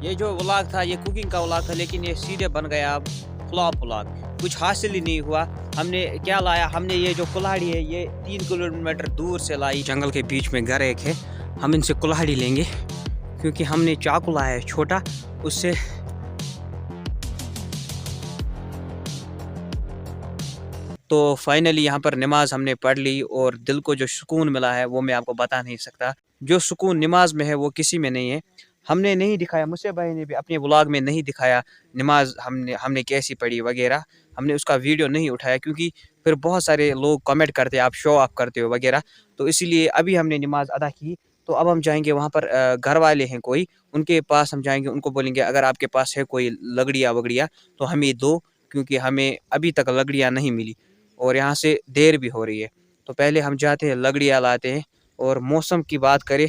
ये जो व्लॉग था ये कुकिंग का व्लॉग था, लेकिन ये सीधे बन गया अब फ्लॉप व्लॉग। कुछ हासिल ही नहीं हुआ। हमने क्या लाया, हमने ये जो कुल्हाड़ी है ये 3 किलोमीटर दूर से लाई। जंगल के बीच में घर एक है, हम इनसे कुल्हाड़ी लेंगे क्योंकि हमने चाकू लाया है छोटा, उससे तो फाइनली यहाँ पर नमाज हमने पढ़ ली और दिल को जो सुकून मिला है वो मैं आपको बता नहीं सकता। जो सुकून नमाज में है वो किसी में नहीं है। हमने नहीं दिखाया, मुझसे भाई ने भी अपने व्लॉग में नहीं दिखाया नमाज हमने कैसी पढ़ी वगैरह। हमने उसका वीडियो नहीं उठाया क्योंकि फिर बहुत सारे लोग कमेंट करते हैं आप शो ऑफ करते हो वगैरह, तो इसीलिए अभी हमने नमाज अदा की। तो अब हम जाएंगे वहाँ पर, घर वाले हैं कोई, उनके पास हम जाएंगे, उनको बोलेंगे अगर आपके पास है कोई लकड़ियाँ वगड़ियाँ तो हमें दो, क्योंकि हमें अभी तक लकड़ियाँ नहीं मिली और यहाँ से देर भी हो रही है। तो पहले हम जाते हैं लकड़ियाँ लाते हैं। और मौसम की बात करें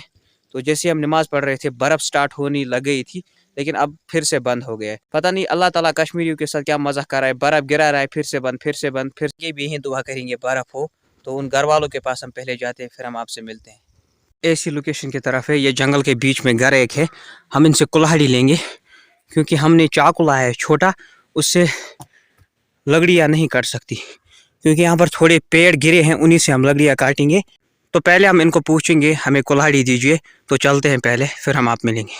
तो जैसे हम नमाज पढ़ रहे थे बर्फ़ स्टार्ट होने लग गई थी, लेकिन अब फिर से बंद हो गया है। पता नहीं अल्लाह ताला कश्मीरियों के साथ क्या मजाक कर रहा है, बर्फ़ गिरा रहा है फिर से बंद फिर से बंद। फिर ये भी यही दुआ करेंगे बर्फ़ हो। तो उन घर वालों के पास हम पहले जाते हैं, फिर हम आपसे मिलते हैं। ऐसी लोकेशन की तरफ है, ये जंगल के बीच में घर एक है, हम इनसे कुल्हाड़ी लेंगे क्योंकि हमने चाकू लाया है छोटा, उससे लकड़ियाँ नहीं कट सकती क्योंकि यहाँ पर थोड़े पेड़ गिरे हैं, उन्हीं से हम लकड़ियाँ काटेंगे। तो पहले हम इनको पूछेंगे हमें कुल्हाड़ी दीजिए, तो चलते हैं पहले फिर हम आप मिलेंगे।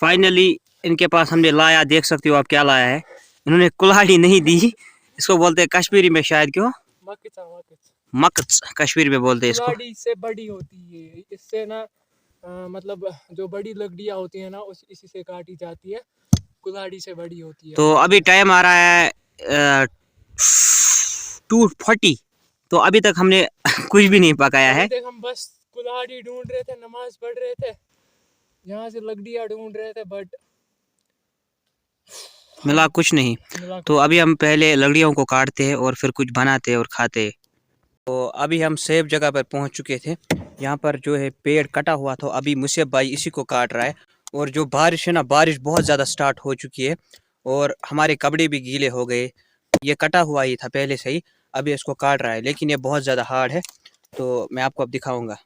फाइनली इनके पास हमने लाया, देख सकते हो आप क्या लाया है। इन्होंने कुल्हाड़ी नहीं दी, इसको बोलते हैं कश्मीरी में शायद क्यों मकच, कश्मीरी में बोलते हैं इसको। कुल्हाड़ी से बड़ी होती है, इससे ना मतलब जो बड़ी लकड़ियाँ होती है ना इसी से काटी जाती है, कुल्हाड़ी से बड़ी होती है। तो अभी टाइम आ रहा है 2:40, तो अभी तक हमने कुछ भी नहीं पकाया है। देख हम बस कुल्हाड़ी ढूंढ रहे थे, नमाज पढ़ रहे थे, यहाँ से लकड़ियाँ ढूंढ रहे थे, बट मिला कुछ नहीं। तो अभी हम पहले लकड़ियों को काटते हैं और फिर कुछ बनाते हैं और खाते हैं। तो अभी हम सेफ जगह पर पहुंच चुके थे। यहाँ पर जो है पेड़ कटा हुआ था, अभी मुसेब भाई इसी को काट रहा है। और जो बारिश है ना, बारिश बहुत ज़्यादा स्टार्ट हो चुकी है और हमारे कपड़े भी गीले हो गए। ये कटा हुआ ही था पहले से ही, अभी इसको काट रहा है, लेकिन ये बहुत ज़्यादा हार्ड है। तो मैं आपको अब दिखाऊंगा,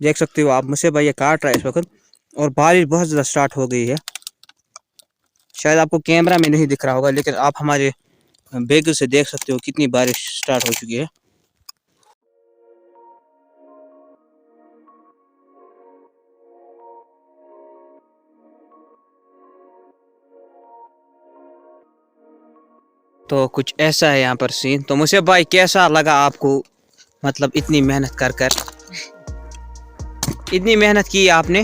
देख सकते हो आप, मुसेब भाई ये काट रहा है इस वक्त और बारिश बहुत ज़्यादा स्टार्ट हो गई है। शायद आपको कैमरा में नहीं दिख रहा होगा, लेकिन आप हमारे बैग से देख सकते हो कितनी बारिश स्टार्ट हो चुकी है। तो कुछ ऐसा है यहाँ पर सीन। तो मुझे भाई कैसा लगा आपको, मतलब इतनी मेहनत कर कर, इतनी मेहनत की आपने,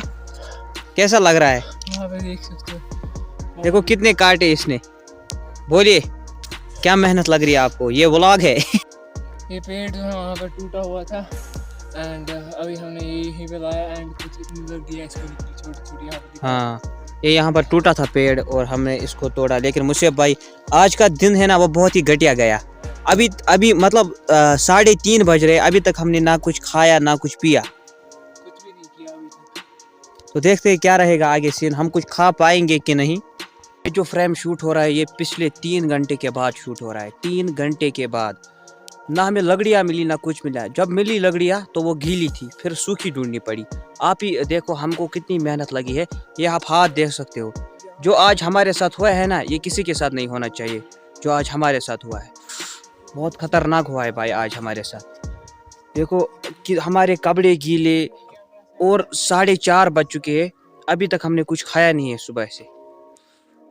कैसा लग रहा है? वहाँ पे देख सकते हो, देखो कितने काटे इसने, बोलिए क्या मेहनत लग रही है आपको? ये व्लॉग है। ये पेड़ जो है वहाँ पर टूटा हुआ था एंड अभी हमने यही पे लाया एंड कुछ इतनी लकड़ियाँ इसको छोटी छोटी यहाँ पर। हाँ, ये यहाँ पर टूटा था पेड़ और हमने इसको तोड़ा, लेकिन मुझसे भाई आज का दिन है ना वो बहुत ही घटिया गया। अभी अभी मतलब 3:30 बज रहे, अभी तक हमने ना कुछ खाया ना कुछ पिया, कुछ भी नहीं किया अभी तक। तो देखते हैं क्या रहेगा आगे सीन, हम कुछ खा पाएंगे कि नहीं। ये जो फ्रेम शूट हो रहा है ये पिछले 3 घंटे के बाद शूट हो रहा है। 3 घंटे के बाद ना हमें लकड़ियाँ मिली ना कुछ मिला। जब मिली लकड़ियाँ तो वो गीली थी, फिर सूखी ढूंढनी पड़ी। आप ही देखो हमको कितनी मेहनत लगी है, ये आप हाथ देख सकते हो। जो आज हमारे साथ हुआ है ना, ये किसी के साथ नहीं होना चाहिए। जो आज हमारे साथ हुआ है बहुत खतरनाक हुआ है भाई आज हमारे साथ। देखो कि हमारे कपड़े गीले और 4:30 बज चुके हैं, अभी तक हमने कुछ खाया नहीं है सुबह से।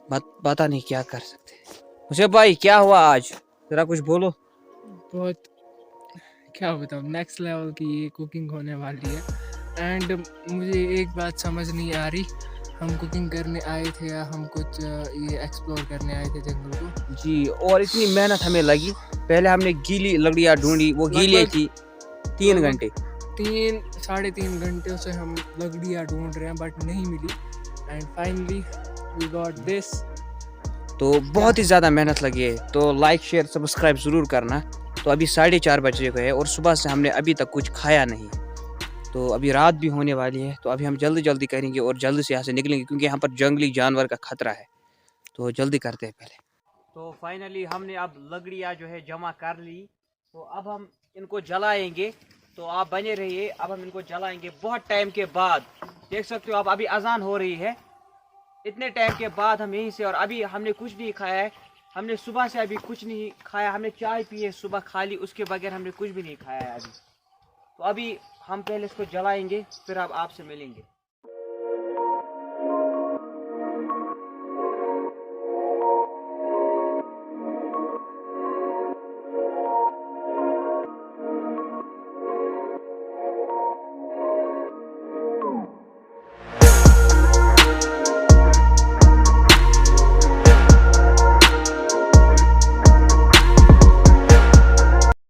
पता नहीं क्या कर सकते। मुझे भाई क्या हुआ आज, जरा कुछ बोलो। बहुत क्या बताऊँ, नेक्स्ट लेवल की ये कुकिंग होने वाली है एंड मुझे एक बात समझ नहीं आ रही, हम कुकिंग करने आए थे या हम कुछ ये एक्सप्लोर करने आए थे जंगल को जी, और इतनी मेहनत हमें लगी। पहले हमने गीली लकड़ियाँ ढूंढी, वो गीली थी। 3 घंटे 3-3.5 घंटे से हम लकड़ियाँ ढूंढ रहे हैं बट नहीं मिली and finally we got this. तो बहुत ही ज़्यादा मेहनत लगी है, तो लाइक शेयर सब्सक्राइब ज़रूर करना। तो अभी 4:30 बजे गए और सुबह से हमने अभी तक कुछ खाया नहीं। तो अभी रात भी होने वाली है, तो अभी हम जल्दी जल्दी करेंगे और जल्दी से यहाँ से निकलेंगे क्योंकि यहाँ पर जंगली जानवर का खतरा है। तो जल्दी करते हैं पहले। तो फाइनली हमने अब लकड़ियाँ जो है जमा कर ली, तो अब हम इनको जलाएंगे। तो आप बने रहिए, अब हम इनको जलाएंगे बहुत टाइम के बाद। देख सकते हो आप, अभी अजान हो रही है इतने टाइम के बाद हम यहीं से, और अभी हमने कुछ नहीं खाया है। हमने सुबह से अभी कुछ नहीं खाया, हमने चाय पी है सुबह खाली, उसके बगैर हमने कुछ भी नहीं खाया है अभी। तो अभी हम पहले इसको जलाएंगे, फिर अब आपसे मिलेंगे।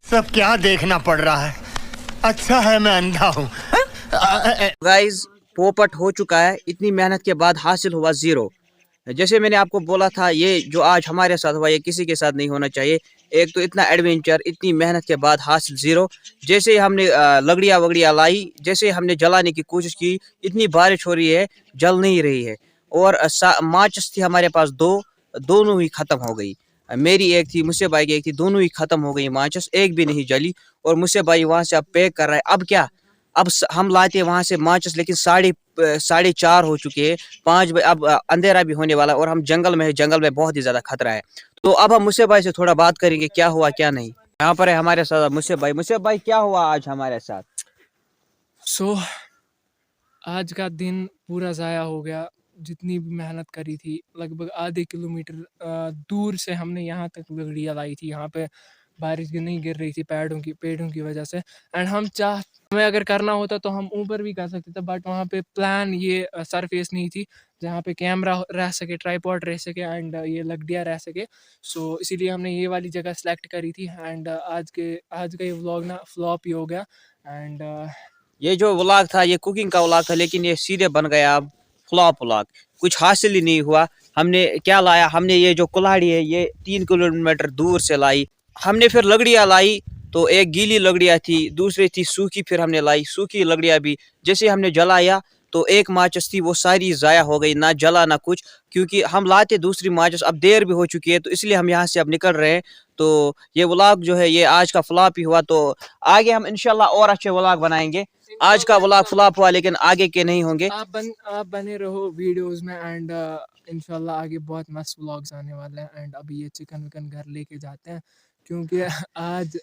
सब क्या देखना पड़ रहा है? अच्छा है मैं अंधा हूँ। गाइस, पोपट हो चुका है, इतनी मेहनत के बाद हासिल हुआ 0। जैसे मैंने आपको बोला था, ये जो आज हमारे साथ हुआ ये किसी के साथ नहीं होना चाहिए। एक तो इतना एडवेंचर, इतनी मेहनत के बाद हासिल 0। जैसे ही हमने लकड़ियाँ वगड़ियाँ लाई, जैसे हमने जलाने की कोशिश की, इतनी बारिश हो रही है, जल नहीं रही है। और माचिस थी हमारे पास 2, दोनों ही ख़त्म हो गई। मेरी एक थी, मुझसे भाई की एक थी, दोनों ही ख़त्म हो गई माचिस, एक भी नहीं जली। और मुझसे भाई वहाँ से अब पैक कर रहा है। अब क्या, अब हम लाते हैं वहाँ से माचिस, लेकिन 4:30 हो चुके हैं, 5 बजे अब अंधेरा भी होने वाला है, और हम जंगल में है, जंगल में बहुत ही ज़्यादा खतरा है। तो अब हम मुझसे भाई से थोड़ा बात करेंगे, क्या हुआ क्या नहीं। यहाँ पर है हमारे साथ मुझसे भाई। मुझसे भाई, क्या हुआ आज हमारे साथ? सो आज का दिन पूरा ज़ाया हो गया। जितनी भी मेहनत करी थी, लगभग आधे किलोमीटर दूर से हमने यहाँ तक लकड़ियाँ लाई थी। यहाँ पे बारिश भी नहीं गिर रही थी पेड़ों की वजह से। एंड हमें अगर करना होता तो हम ऊपर भी कर सकते थे, बट वहाँ पे प्लान ये सरफेस नहीं थी जहाँ पे कैमरा रह सके, ट्राइपॉड रह सके एंड ये लकड़ियाँ रह सके। सो इसीलिए हमने ये वाली जगह सेलेक्ट करी थी। एंड आज का ये व्लॉग ना फ्लॉप ही हो गया। एंड ये जो व्लॉग था, ये कुकिंग का व्लॉग था, लेकिन ये सीधे बन गया अब फ्लॉप व्लॉग। कुछ हासिल ही नहीं हुआ। हमने क्या लाया, हमने ये जो कुल्हाड़ी है ये 3 किलोमीटर दूर से लाई। हमने फिर लकड़ियाँ लाई, तो एक गीली लकड़ियाँ थी, दूसरी थी सूखी, फिर हमने लाई सूखी लकड़ियाँ भी। जैसे हमने जलाया तो एक माचिस थी, वो सारी ज़ाया हो गई, ना जला ना कुछ, क्योंकि हम लाते दूसरी माचिस। अब देर भी हो चुकी है, तो इसलिए हम यहाँ से अब निकल रहे हैं। तो ये व्लॉग जो है ये आज का फ्लॉप ही हुआ। तो आगे हम इंशाल्लाह और अच्छे व्लॉग बनाएंगे। आज का व्लॉग फ्लॉप हुआ, लेकिन आगे के नहीं होंगे। आप बने रहो वीडियोस में। एंड इंशाल्लाह आगे बहुत मस्त व्लॉग्स आने वाले हैं। एंड अभी ये चिकन विकन घर लेके जाते हैं, क्योंकि आज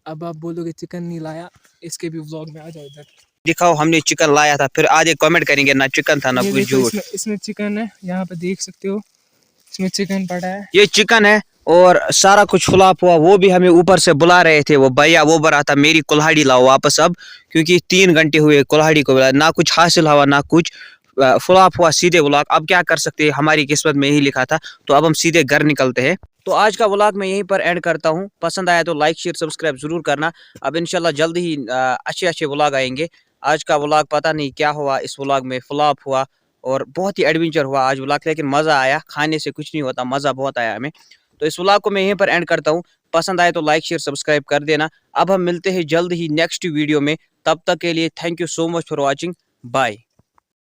अब आप बोलोगे चिकन नहीं लाया, इसके भी व्लॉग में आ जाओ इधर। दिखाओ, हमने चिकन लाया था, फिर आधे कमेंट करेंगे ना चिकन था ना ये कुछ देखो, झूठ। इसमें चिकन है, यहाँ पे देख सकते हो, इसमें चिकन पड़ा है। ये चिकन है, और सारा कुछ फ्लॉप हुआ। वो भी हमें ऊपर से बुला रहे थे, वो भैया वो बड़ा था, मेरी कुल्हाड़ी लाओ वापस अब, क्योंकि 3 घंटे हुए कुल्हाड़ी को ना कुछ हासिल हुआ ना कुछ, फ्लॉप हुआ सीधे व्लॉग। अब क्या कर सकते हैं, हमारी किस्मत में यही लिखा था। तो अब हम सीधे घर निकलते हैं। तो आज का व्लॉग मैं यहीं पर एंड करता हूँ। पसंद आया तो लाइक शेयर सब्सक्राइब जरूर करना। अब इंशाल्लाह जल्द ही अच्छे अच्छे व्लॉग आएंगे। आज का व्लॉग पता नहीं क्या हुआ, इस व्लॉग में फ्लॉप हुआ, और बहुत ही एडवेंचर हुआ आज व्लॉग, लेकिन मज़ा आया। खाने से कुछ नहीं होता, मज़ा बहुत आया हमें। तो इस व्लॉग को मैं यहीं पर एंड करता हूँ। पसंद आए तो लाइक शेयर सब्सक्राइब कर देना। अब हम मिलते हैं जल्द ही नेक्स्ट वीडियो में। तब तक के लिए thank you so much for watching. Bye.